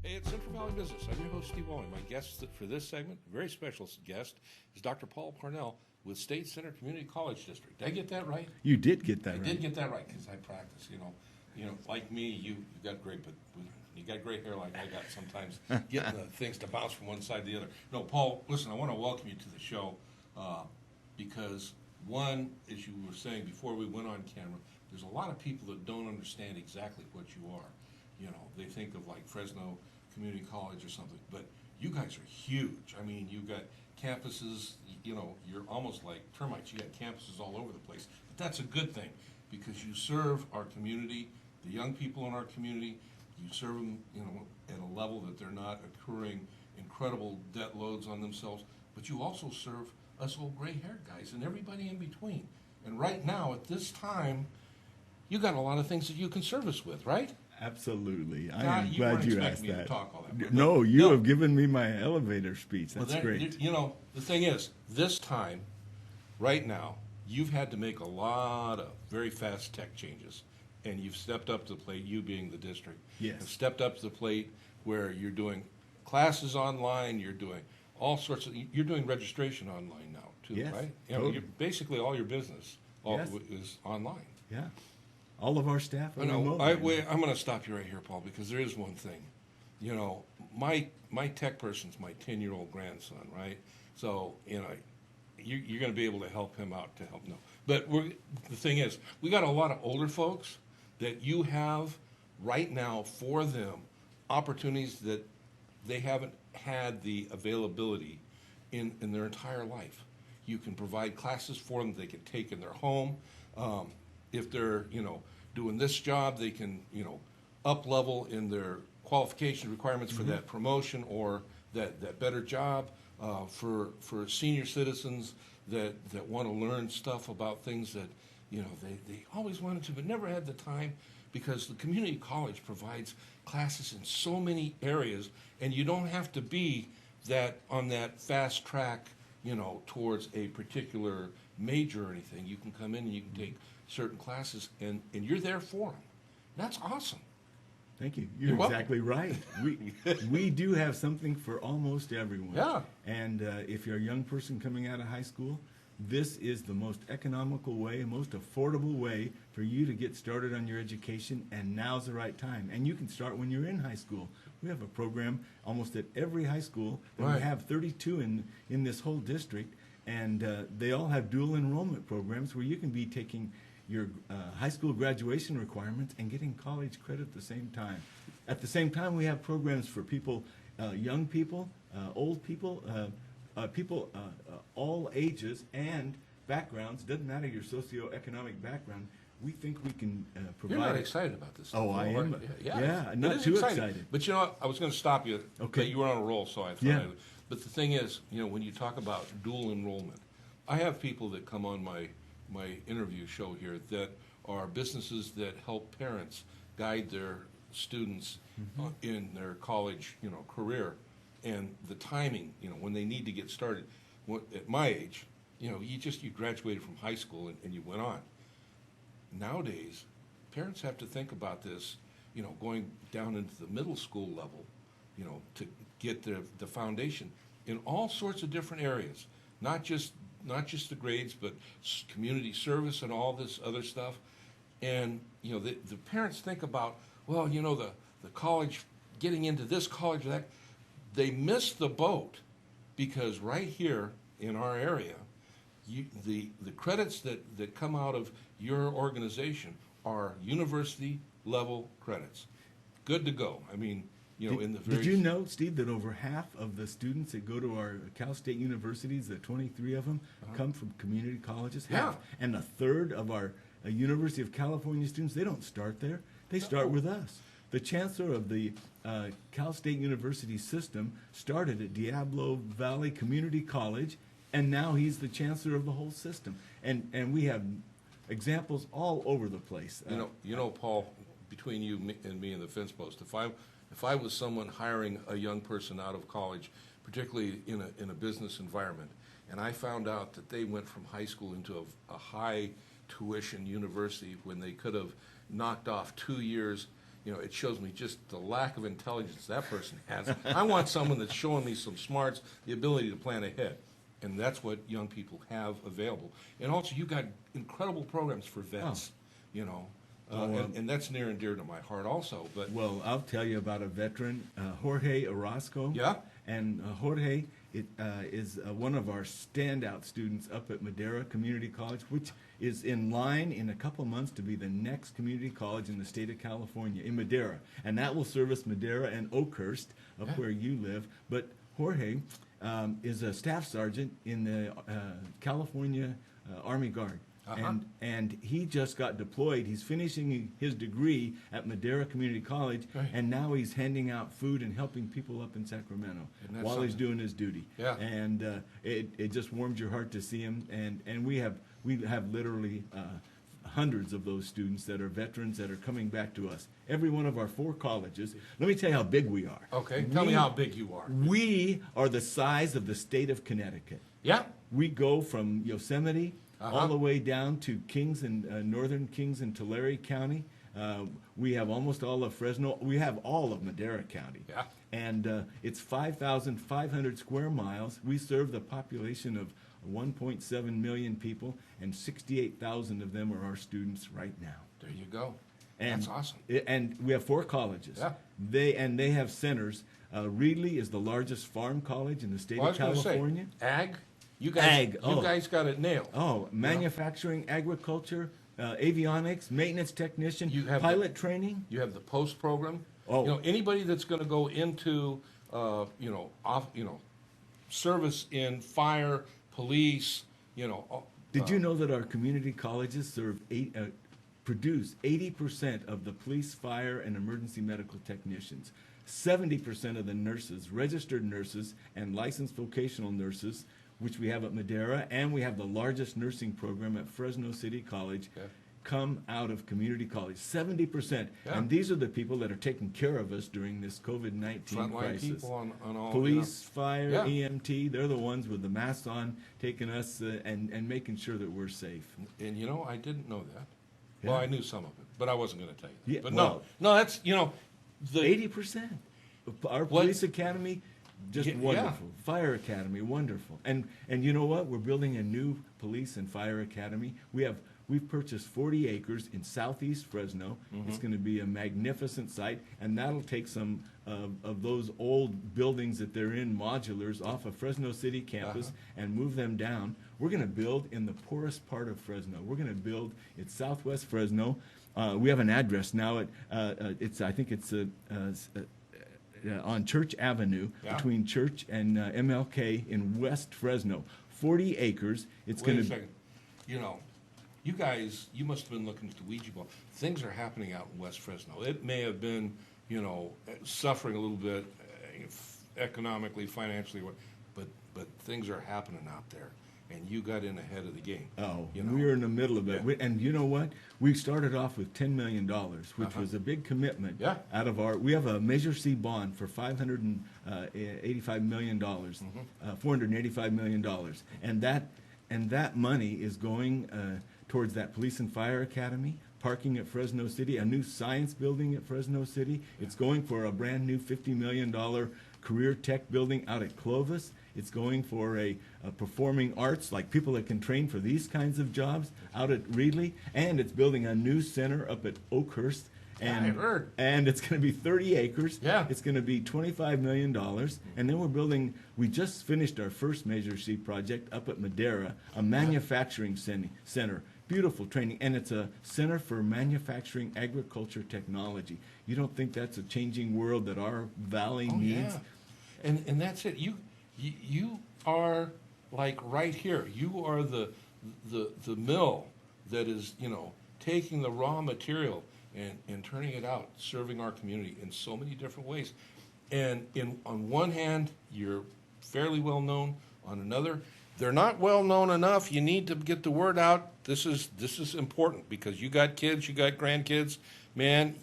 Hey, it's Central Valley Business. I'm your host, Steve Walling. My guest for this segment, a very special guest, is Dr. Paul Parnell with State Center Community College District. Did I get that right? You did get that I right. did get that right because I practice. Like me, you got great, but you got great hair like I got. Sometimes getting the things to bounce from one side to the other. No, Paul, listen, I want to welcome you to the show because one, as you were saying before we went on camera, there's a lot of people that don't understand exactly what you are. You know, they think of like Fresno Community College or something, but you guys are huge. I mean, you've got campuses, you're almost like termites. You got campuses all over the place, but that's a good thing because you serve our community, the young people in our community. You serve them, at a level that they're not accruing incredible debt loads on themselves, but you also serve us old gray-haired guys and everybody in between. And right now, at this time, you got a lot of things that you can serve us with, right? Absolutely. I God, am you glad weren't you expecting asked me to that. talk all that, No, you no. have given me my elevator speech. That's Well, great. The thing is, this time, right now, you've had to make a lot of very fast tech changes, and you've stepped up to the plate, you being the district. Yes. Have stepped up to the plate where you're doing classes online, you're doing all sorts of, you're doing registration online now, too, Yes, right? totally. Basically, all your business Yes. is online. Yeah. All of our staff are I know. remote. I'm going to stop you right here, Paul, because there is one thing. My tech person's my 10-year-old grandson, right? So, you're going to be able to help him out to help. No, but the thing is, we got a lot of older folks that you have right now for them opportunities that they haven't had the availability in their entire life. You can provide classes for them they can take in their home. If they're, doing this job, they can, up level in their qualification requirements for that promotion or that better job. For senior citizens that want to learn stuff about things that, they always wanted to but never had the time because the community college provides classes in so many areas and you don't have to be on that fast track, towards a particular major or anything. You can come in and you can take certain classes, and you're there for them. That's awesome. Thank you. You're welcome. exactly right. We do have something for almost everyone. Yeah. And if you're a young person coming out of high school, this is the most economical way, most affordable way for you to get started on your education, and now's the right time. And you can start when you're in high school. We have a program almost at every high school, and Right. we have 32 in this whole district, and they all have dual enrollment programs where you can be taking your high school graduation requirements and getting college credit at the same time. At the same time, we have programs for people, young people, old people, people all ages and backgrounds. Doesn't matter your socioeconomic background. We think we can provide. You're not excited about this. Oh, I am. Yeah, it not is too exciting. excited. But I was going to stop you. Okay. But you were on a roll, so I thought. Yeah. But the thing is, when you talk about dual enrollment, I have people that come on my interview show here that are businesses that help parents guide their students in their college, career, and the timing, when they need to get started. At my age, you graduated from high school and you went on. Nowadays, parents have to think about this, going down into the middle school level, to get the foundation in all sorts of different areas, not just the grades, but community service and all this other stuff. And, the parents think about, well, the college, getting into this college or that. They miss the boat because right here in our area, the credits that come out of your organization are university level credits. Good to go. I mean, in the very. Did you know, Steve, that over half of the students that go to our Cal State universities, the 23 of them, come from community colleges? Yeah. Half. And a third of our University of California students, they don't start there. They start with us. The chancellor of the Cal State University system started at Diablo Valley Community College, and now he's the chancellor of the whole system. And we have examples all over the place. Paul, between you and me and the fence post, if I was someone hiring a young person out of college, particularly in a business environment, and I found out that they went from high school into a high tuition university when they could have knocked off 2 years, it shows me just the lack of intelligence that person has. I want someone that's showing me some smarts, the ability to plan ahead. And that's what young people have available. And also, you got incredible programs for vets, and that's near and dear to my heart also. But Well, I'll tell you about a veteran, Jorge Orozco. Yeah? And Jorge is one of our standout students up at Madera Community College, which is in line in a couple months to be the next community college in the state of California, in Madera. And that will service Madera and Oakhurst, up where you live. But Jorge is a staff sergeant in the California Army Guard. And he just got deployed. He's finishing his degree at Madera Community College, Right. and now he's handing out food and helping people up in Sacramento Isn't that while he's something? doing his duty. Yeah. And it just warms your heart to see him. And we have literally hundreds of those students that are veterans that are coming back to us. Every one of our 4 colleges. Let me tell you how big we are. okay, tell me how big you are. We are the size of the state of Connecticut. Yeah? We go from Yosemite Uh-huh. all the way down to Kings and northern Kings and Tulare County. We have almost all of Fresno. We have all of Madera County. Yeah. And it's 5,500 square miles. We serve the population of 1.7 million people, and 68,000 of them are our students right now. There you go. And, That's awesome. And we have 4 colleges. Yeah. They have centers. Reedley is the largest farm college in the state Well, I of was going California. to say, ag? You guys, Ag, you guys got it nailed. Oh, manufacturing, agriculture, avionics, maintenance technician, You have pilot training. You have the post program. Oh. Anybody that's going to go into, service in fire, police, Did you know that our community colleges produce 80% of the police, fire, and emergency medical technicians, 70% of the nurses, registered nurses, and licensed vocational nurses, which we have at Madera, and we have the largest nursing program at Fresno City College, Okay. come out of community college. 70%. Yeah. And these are the people that are taking care of us during this COVID-19 frontline crisis. people on all Police, fire, Yeah. EMT, they're the ones with the masks on, taking us and making sure that we're safe. And I didn't know that. Yeah. Well, I knew some of it, but I wasn't going to tell you that. Yeah, But well- no, that's, the 80%. Our What- police academy, just Yeah. wonderful. Fire academy, wonderful. And you know what? We're building a new police and fire academy. We've purchased 40 acres in southeast Fresno. Mm-hmm. It's going to be a magnificent site, and that'll take some of those old buildings that they're in, modulars, off of Fresno City campus and move them down. We're going to build in the poorest part of Fresno. We're going to build in southwest Fresno. We have an address now. I think it's on Church Avenue, Yeah. between Church and MLK in West Fresno. 40 acres. It's Wait going a to. second. You guys, you must have been looking at the Ouija board. Things are happening out in West Fresno. It may have been, suffering a little bit economically, financially, but things are happening out there, and you got in ahead of the game. Oh, you know. we're in the middle of it. Yeah. And you know what? We started off with $10 million, which was a big commitment. Yeah. We have a Measure C bond for $585 million, $485 million. And that money is going towards that police and fire academy, parking at Fresno City, a new science building at Fresno City. It's going for a brand new $50 million career tech building out at Clovis. It's going for a performing arts, like people that can train for these kinds of jobs, out at Reedley. And it's building a new center up at Oakhurst. And, I heard. and it's going to be 30 acres. Yeah. It's going to be $25 million. And then we just finished our first Measure C project up at Madera, a manufacturing center. Beautiful training. And it's a center for manufacturing agriculture technology. You don't think that's a changing world that our valley needs? Yeah. And that's it. You are like right here. You are the mill that is, taking the raw material and turning it out, serving our community in so many different ways. And on one hand, you're fairly well known. On another, they're not well known enough. You need to get the word out. This is important because you got kids, you got grandkids. Man,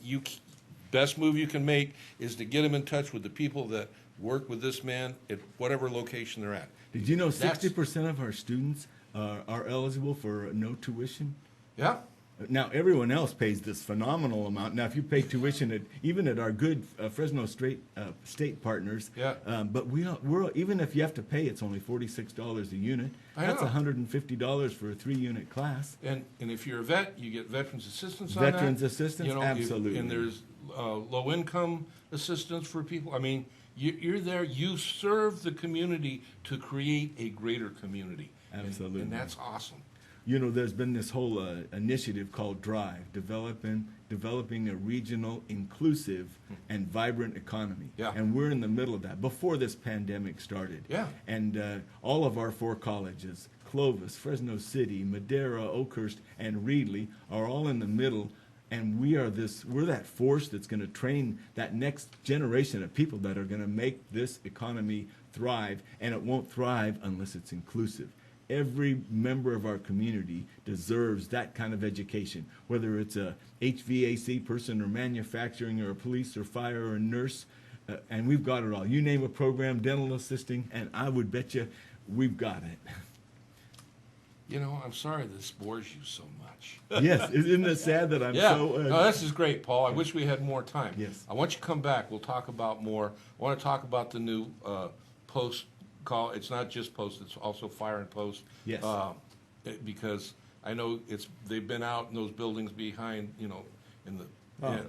best move you can make is to get them in touch with the people that work with this man at whatever location they're at. Did you know That's- 60% of our students are eligible for no tuition? Yeah. Now, everyone else pays this phenomenal amount. Now, if you pay tuition even at our good Fresno State partners, Yeah. But we're even if you have to pay, it's only $46 a unit. I That's know. $150 for a 3-unit class. And if you're a vet, you get veterans assistance on Veterans that. assistance, You know, absolutely. and there's low income assistance for people. I mean, you're there. You serve the community to create a greater community. Absolutely. And that's awesome. You know, there's been this whole initiative called DRIVE, developing a regional, inclusive, and vibrant economy. Yeah. And we're in the middle of that before this pandemic started. Yeah. And all of our 4 colleges, Clovis, Fresno City, Madera, Oakhurst, and Reedley, are all in the middle. And we're that force that's going to train that next generation of people that are going to make this economy thrive. And it won't thrive unless it's inclusive. Every member of our community deserves that kind of education, whether it's a HVAC person or manufacturing or a police or fire or a nurse, and we've got it all. You name a program, dental assisting, and I would bet you we've got it. You know, I'm sorry this bores you so much. Yes, isn't it sad that I'm Yeah. so... No, this is great, Paul. I wish we had more time. Yes. I want you to come back. We'll talk about more. I want to talk about the new post call. It's not just post, it's also fire and post. Yes. Because I know they've been out in those buildings behind, you know, in the...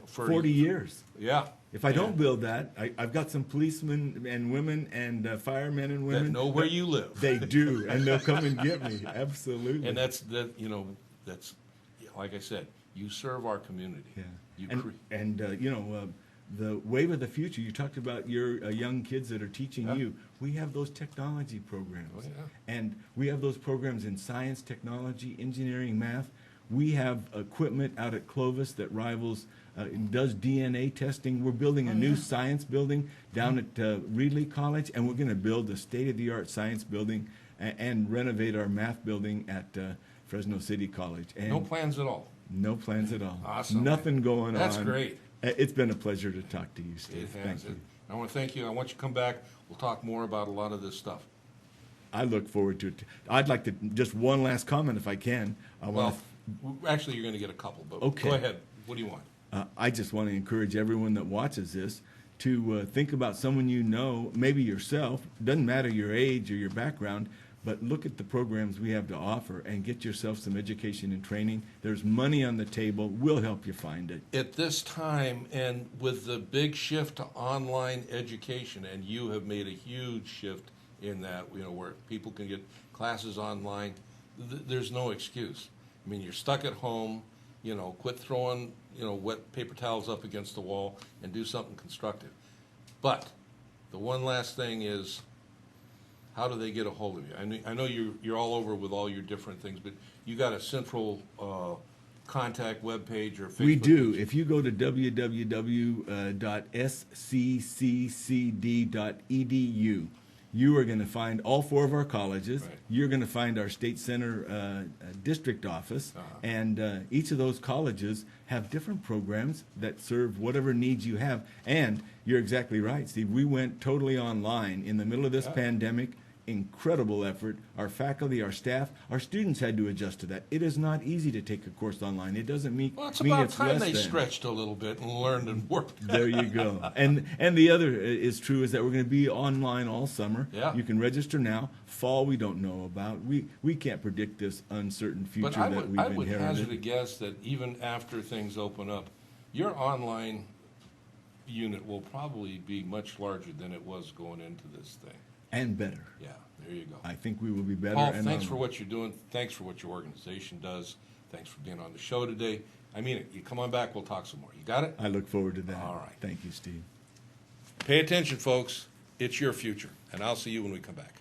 for 40 years. Yeah. If I don't build that, I've got some policemen and women and firemen and women. That know where you live. They do, and they'll come and get me. Absolutely. And that's like I said, you serve our community. Yeah. You You know, the wave of the future, you talked about your young kids that are teaching Yeah. you. We have those technology programs. Oh, yeah. And we have those programs in science, technology, engineering, math. We have equipment out at Clovis that rivals, does DNA testing. We're building a new science building down at Reedley College, and we're going to build a state-of-the-art science building and renovate our math building at Fresno City College. And No plans at all. no plans at all. Awesome. Nothing going That's on. great. It's been a pleasure to talk to you, Steve. It Thank has. you. I want to thank you. I want you to come back. We'll talk more about a lot of this stuff. I look forward to it. I'd like to, just one last comment if I can. Actually, you're going to get a couple, but Okay. go ahead. What do you want? I just want to encourage everyone that watches this to think about someone you know, maybe yourself, doesn't matter your age or your background, but look at the programs we have to offer and get yourself some education and training. There's money on the table. We'll help you find it. At this time, and with the big shift to online education, and you have made a huge shift in that, you know, where people can get classes online, there's no excuse. I mean, you're stuck at home, you know, quit throwing, you know, wet paper towels up against the wall and do something constructive. But the one last thing is, how do they get a hold of you? I know you're all over with all your different things, but you got a central contact webpage or Facebook We do. page? If you go to www.sccd.edu, you are going to find all 4 of our colleges. Right. You're going to find our state center district office. And each of those colleges have different programs that serve whatever needs you have. And you're exactly right, Steve. We went totally online in the middle of this pandemic. Incredible effort. Our faculty, our staff, our students had to adjust to that. It is not easy to take a course online. It doesn't mean Well, it's mean about it's time less they than. stretched a little bit and learned and worked. There you go. And the other is true is that we're going to be online all summer. Yeah. You can register now. Fall we don't know about. We can't predict this uncertain future But I that we've would hazard a inherited. guess that even after things open up, your online unit will probably be much larger than it was going into this thing. And better. Yeah, there you go. I think we will be better. Paul, and thanks for online. what you're doing. Thanks for what your organization does. Thanks for being on the show today. I mean it. You come on back, we'll talk some more. You got it? I look forward to that. All right. Thank you, Steve. Pay attention, folks. It's your future. And I'll see you when we come back.